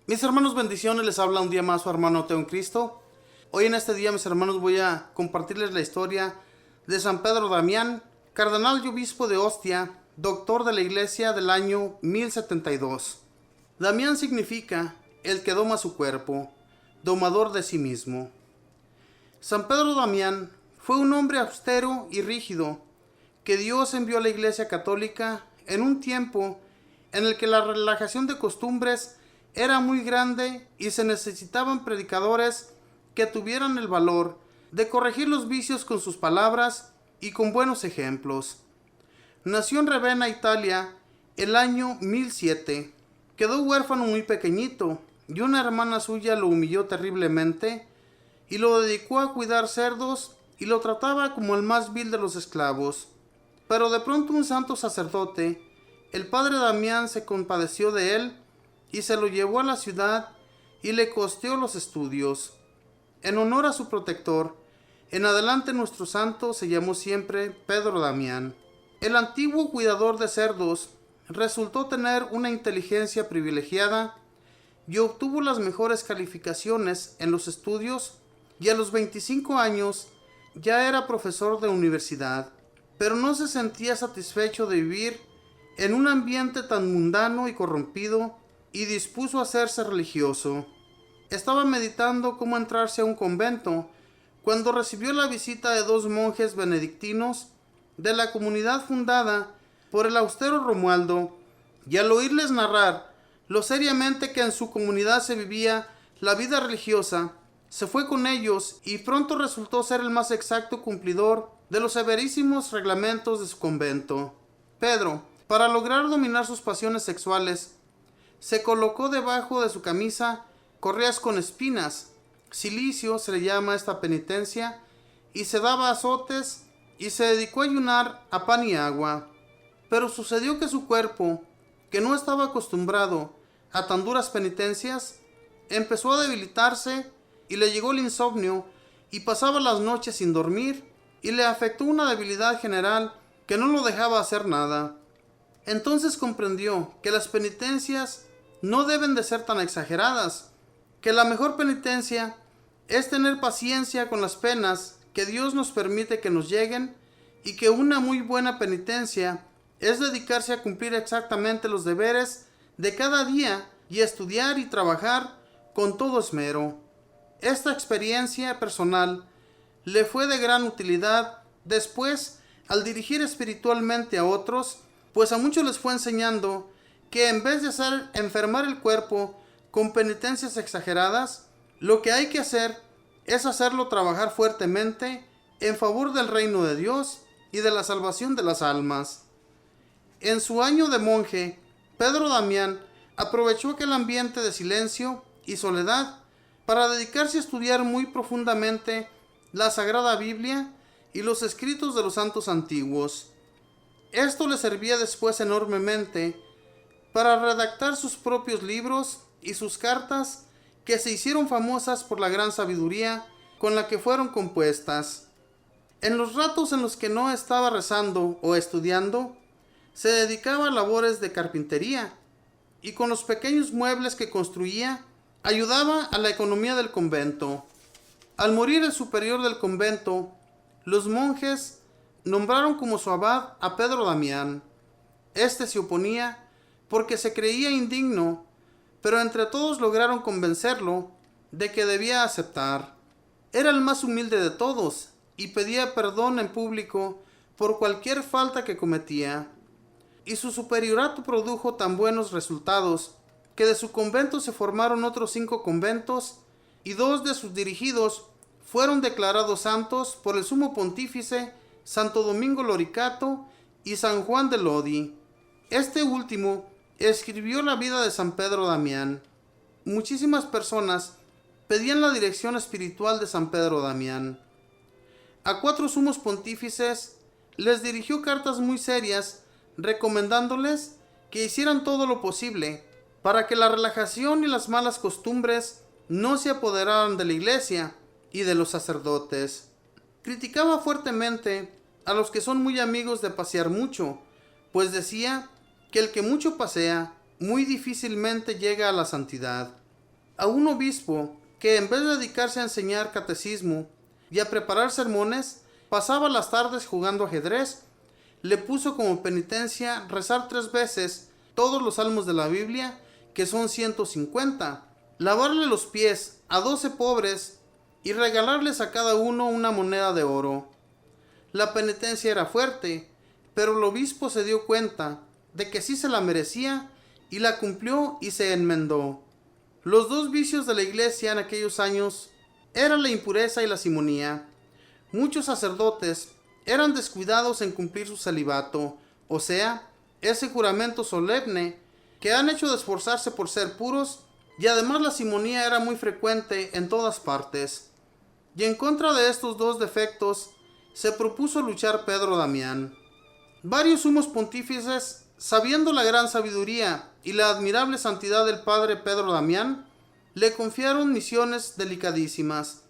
Mis hermanos, bendiciones, les habla un día más su hermano Teo en Cristo. Hoy en este día, mis hermanos, voy a compartirles la historia de San Pedro Damián, cardenal y obispo de Ostia, doctor de la iglesia del año 1072. Damián significa el que doma su cuerpo, domador de sí mismo. San Pedro Damián fue un hombre austero y rígido que Dios envió a la iglesia católica en un tiempo en el que la relajación de costumbres era muy grande y se necesitaban predicadores que tuvieran el valor de corregir los vicios con sus palabras y con buenos ejemplos. Nació en Ravenna, Italia, el año 1007. Quedó huérfano muy pequeñito y una hermana suya lo humilló terriblemente y lo dedicó a cuidar cerdos y lo trataba como el más vil de los esclavos. Pero de pronto un santo sacerdote, el padre Damián, se compadeció de él y se lo llevó a la ciudad y le costeó los estudios. En honor a su protector, en adelante nuestro santo se llamó siempre Pedro Damián. El antiguo cuidador de cerdos resultó tener una inteligencia privilegiada y obtuvo las mejores calificaciones en los estudios, y a los 25 años ya era profesor de universidad, pero no se sentía satisfecho de vivir en un ambiente tan mundano y corrompido y dispuso a hacerse religioso. Estaba meditando cómo entrarse a un convento cuando recibió la visita de dos monjes benedictinos de la comunidad fundada por el austero Romualdo, y al oírles narrar lo seriamente que en su comunidad se vivía la vida religiosa, se fue con ellos y pronto resultó ser el más exacto cumplidor de los severísimos reglamentos de su convento. Pedro, para lograr dominar sus pasiones sexuales, se colocó debajo de su camisa correas con espinas, cilicio se le llama esta penitencia, y se daba azotes y se dedicó a ayunar a pan y agua. Pero sucedió que su cuerpo, que no estaba acostumbrado a tan duras penitencias, empezó a debilitarse y le llegó el insomnio y pasaba las noches sin dormir y le afectó una debilidad general que no lo dejaba hacer nada. Entonces comprendió que las penitencias no deben de ser tan exageradas, que la mejor penitencia es tener paciencia con las penas que Dios nos permite que nos lleguen, y que una muy buena penitencia es dedicarse a cumplir exactamente los deberes de cada día y estudiar y trabajar con todo esmero. Esta experiencia personal le fue de gran utilidad después al dirigir espiritualmente a otros, pues a muchos les fue enseñando que en vez de hacer enfermar el cuerpo con penitencias exageradas, lo que hay que hacer es hacerlo trabajar fuertemente en favor del reino de Dios y de la salvación de las almas. En su año de monje, Pedro Damián aprovechó aquel ambiente de silencio y soledad para dedicarse a estudiar muy profundamente la Sagrada Biblia y los escritos de los santos antiguos. Esto le servía después enormemente para redactar sus propios libros y sus cartas, que se hicieron famosas por la gran sabiduría con la que fueron compuestas. En los ratos en los que no estaba rezando o estudiando, se dedicaba a labores de carpintería, y con los pequeños muebles que construía ayudaba a la economía del convento. Al morir el superior del convento, los monjes nombraron como su abad a Pedro Damián. Este se oponía porque se creía indigno, pero entre todos lograron convencerlo de que debía aceptar. Era el más humilde de todos y pedía perdón en público por cualquier falta que cometía. Y su superiorato produjo tan buenos resultados que de su convento se formaron otros 5 conventos, y 2 de sus dirigidos fueron declarados santos por el sumo pontífice Santo Domingo Loricato y San Juan de Lodi. Este último escribió la vida de San Pedro Damián. Muchísimas personas pedían la dirección espiritual de San Pedro Damián. A 4 sumos pontífices les dirigió cartas muy serias recomendándoles que hicieran todo lo posible para que la relajación y las malas costumbres no se apoderaran de la iglesia y de los sacerdotes. Criticaba fuertemente a los que son muy amigos de pasear mucho, pues decía que el que mucho pasea muy difícilmente llega a la santidad. a un obispo que, en vez de dedicarse a enseñar catecismo y a preparar sermones, pasaba las tardes jugando ajedrez, le puso como penitencia rezar 3 veces todos los salmos de la Biblia, que son 150, lavarle los pies a 12 pobres y regalarles a cada uno una moneda de oro. La penitencia era fuerte, pero el obispo se dio cuenta de que sí se la merecía y la cumplió y se enmendó. Los 2 vicios de la iglesia en aquellos años eran la impureza y la simonía. Muchos sacerdotes eran descuidados en cumplir su celibato, o sea, ese juramento solemne que han hecho de esforzarse por ser puros, y además la simonía era muy frecuente en todas partes. Y en contra de estos 2 defectos se propuso luchar Pedro Damián. Varios sumos pontífices, sabiendo la gran sabiduría y la admirable santidad del padre Pedro Damián, le confiaron misiones delicadísimas.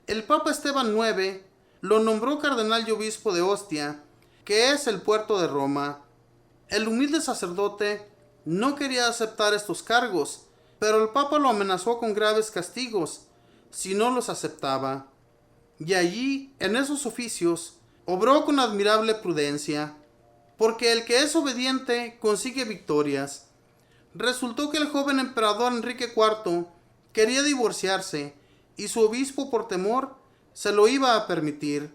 El Papa Esteban IX lo nombró cardenal y obispo de Ostia, que es el puerto de Roma. El humilde sacerdote no quería aceptar estos cargos, pero el Papa lo amenazó con graves castigos si no los aceptaba. Y allí, en esos oficios, obró con admirable prudencia, porque el que es obediente consigue victorias. Resultó que el joven emperador Enrique IV quería divorciarse, y su obispo, por temor, se lo iba a permitir.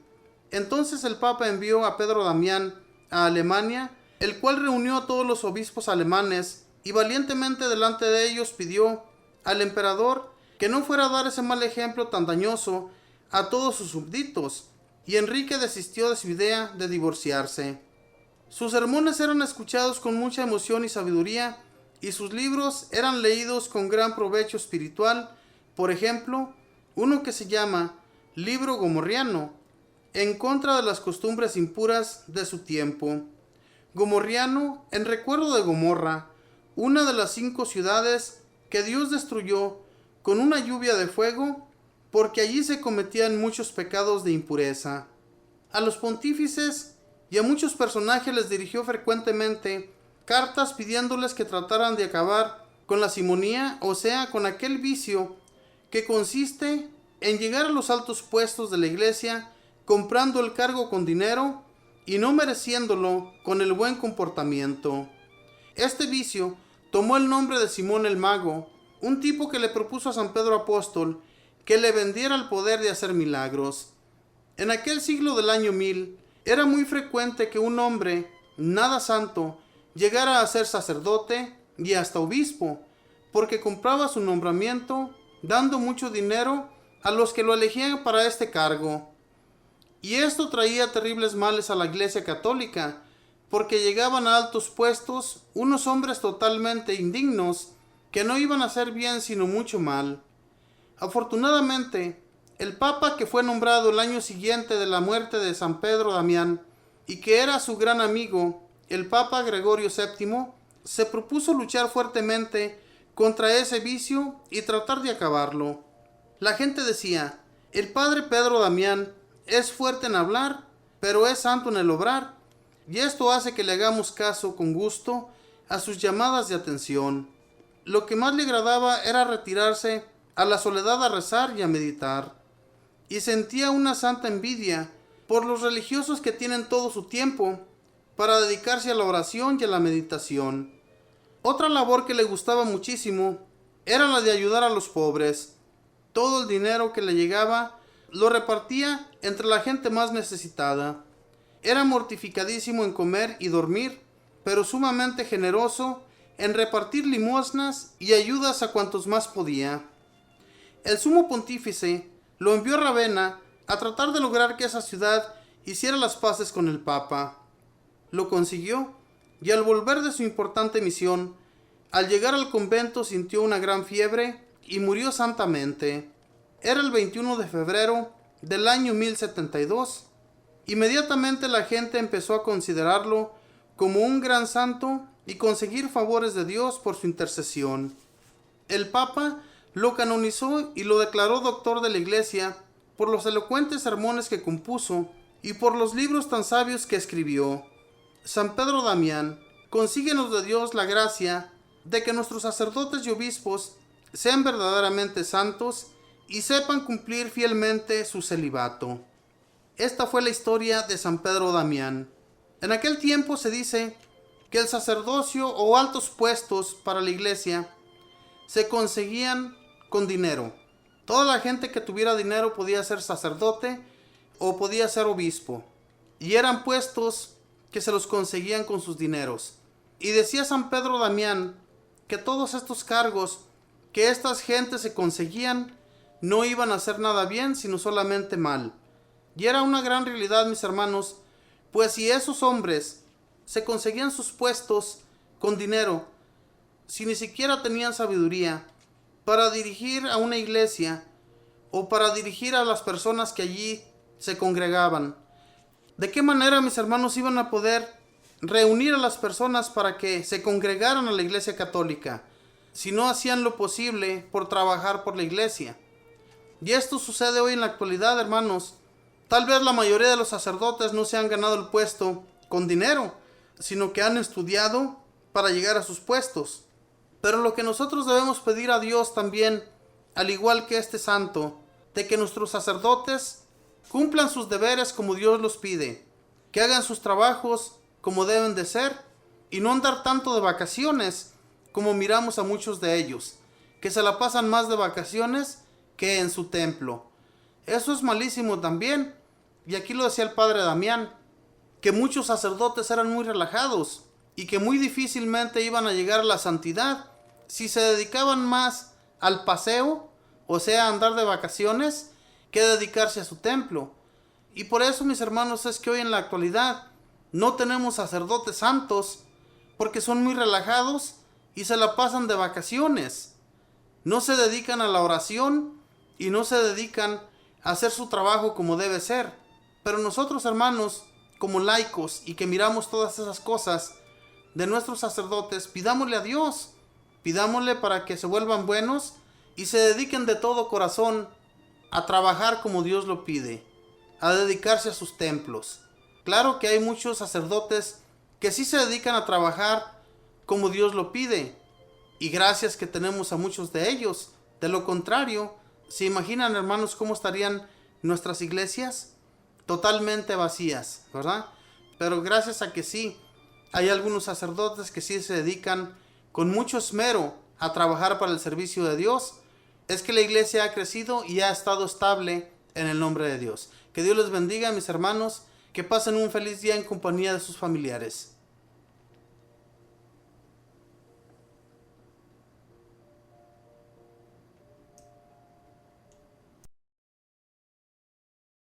Entonces el Papa envió a Pedro Damián a Alemania, el cual reunió a todos los obispos alemanes y valientemente delante de ellos pidió al emperador que no fuera a dar ese mal ejemplo tan dañoso a todos sus súbditos, y Enrique desistió de su idea de divorciarse. Sus sermones eran escuchados con mucha emoción y sabiduría, y sus libros eran leídos con gran provecho espiritual. Por ejemplo, uno que se llama Libro Gomorriano, en contra de las costumbres impuras de su tiempo. Gomorriano, en recuerdo de Gomorra, una de las 5 ciudades que Dios destruyó con una lluvia de fuego, porque allí se cometían muchos pecados de impureza. A los pontífices y a muchos personajes les dirigió frecuentemente cartas pidiéndoles que trataran de acabar con la simonía, o sea, con aquel vicio que consiste en llegar a los altos puestos de la iglesia comprando el cargo con dinero y no mereciéndolo con el buen comportamiento. Este vicio tomó el nombre de Simón el Mago, un tipo que le propuso a San Pedro Apóstol que le vendiera el poder de hacer milagros. En aquel siglo del año 1000, era muy frecuente que un hombre, nada santo, llegara a ser sacerdote y hasta obispo, porque compraba su nombramiento dando mucho dinero a los que lo elegían para este cargo. Y esto traía terribles males a la Iglesia católica, porque llegaban a altos puestos unos hombres totalmente indignos que no iban a hacer bien sino mucho mal. Afortunadamente, el Papa, que fue nombrado el año siguiente de la muerte de San Pedro Damián y que era su gran amigo, el Papa Gregorio VII, se propuso luchar fuertemente contra ese vicio y tratar de acabarlo. La gente decía: el padre Pedro Damián es fuerte en hablar, pero es santo en el obrar, y esto hace que le hagamos caso con gusto a sus llamadas de atención. Lo que más le agradaba era retirarse a la soledad a rezar y a meditar, y sentía una santa envidia por los religiosos que tienen todo su tiempo para dedicarse a la oración y a la meditación. Otra labor que le gustaba muchísimo era la de ayudar a los pobres. Todo el dinero que le llegaba lo repartía entre la gente más necesitada. Era mortificadísimo en comer y dormir, pero sumamente generoso en repartir limosnas y ayudas a cuantos más podía. El sumo pontífice lo envió a Ravenna a tratar de lograr que esa ciudad hiciera las paces con el Papa. Lo consiguió, y al volver de su importante misión, al llegar al convento sintió una gran fiebre y murió santamente. Era el 21 de febrero del año 1072. Inmediatamente la gente empezó a considerarlo como un gran santo y conseguir favores de Dios por su intercesión. El Papa lo canonizó y lo declaró doctor de la Iglesia por los elocuentes sermones que compuso y por los libros tan sabios que escribió. San Pedro Damián, consíguenos de Dios la gracia de que nuestros sacerdotes y obispos sean verdaderamente santos y sepan cumplir fielmente su celibato. Esta fue la historia de San Pedro Damián. En aquel tiempo se dice que el sacerdocio o altos puestos para la iglesia se conseguían con dinero. Toda la gente que tuviera dinero podía ser sacerdote o podía ser obispo. Y eran puestos que se los conseguían con sus dineros. Y decía San Pedro Damián que todos estos cargos que estas gentes se conseguían no iban a hacer nada bien, sino solamente mal. Y era una gran realidad, mis hermanos, pues si esos hombres se conseguían sus puestos con dinero, si ni siquiera tenían sabiduría para dirigir a una iglesia o para dirigir a las personas que allí se congregaban, ¿de qué manera, mis hermanos, iban a poder reunir a las personas para que se congregaran a la iglesia católica si no hacían lo posible por trabajar por la iglesia? Y esto sucede hoy en la actualidad, hermanos. Tal vez la mayoría de los sacerdotes no se han ganado el puesto con dinero, sino que han estudiado para llegar a sus puestos. Pero lo que nosotros debemos pedir a Dios también, al igual que este santo, de que nuestros sacerdotes cumplan sus deberes como Dios los pide, que hagan sus trabajos como deben de ser y no andar tanto de vacaciones como miramos a muchos de ellos, que se la pasan más de vacaciones que en su templo. Eso es malísimo también. Y aquí lo decía el padre Damián, que muchos sacerdotes eran muy relajados y que muy difícilmente iban a llegar a la santidad si se dedicaban más al paseo, o sea, a andar de vacaciones, que dedicarse a su templo. Y por eso, mis hermanos, es que hoy en la actualidad no tenemos sacerdotes santos, porque son muy relajados y se la pasan de vacaciones. No se dedican a la oración y no se dedican a hacer su trabajo como debe ser. Pero nosotros, hermanos, como laicos y que miramos todas esas cosas de nuestros sacerdotes, pidámosle a Dios, pidámosle para que se vuelvan buenos y se dediquen de todo corazón a trabajar como Dios lo pide, a dedicarse a sus templos. Claro que hay muchos sacerdotes que sí se dedican a trabajar como Dios lo pide, y gracias que tenemos a muchos de ellos. De lo contrario, ¿se imaginan, hermanos, cómo estarían nuestras iglesias? Totalmente vacías, ¿verdad? Pero gracias a que sí, hay algunos sacerdotes que sí se dedican con mucho esmero a trabajar para el servicio de Dios, es que la iglesia ha crecido y ha estado estable en el nombre de Dios. Que Dios les bendiga, mis hermanos, que pasen un feliz día en compañía de sus familiares.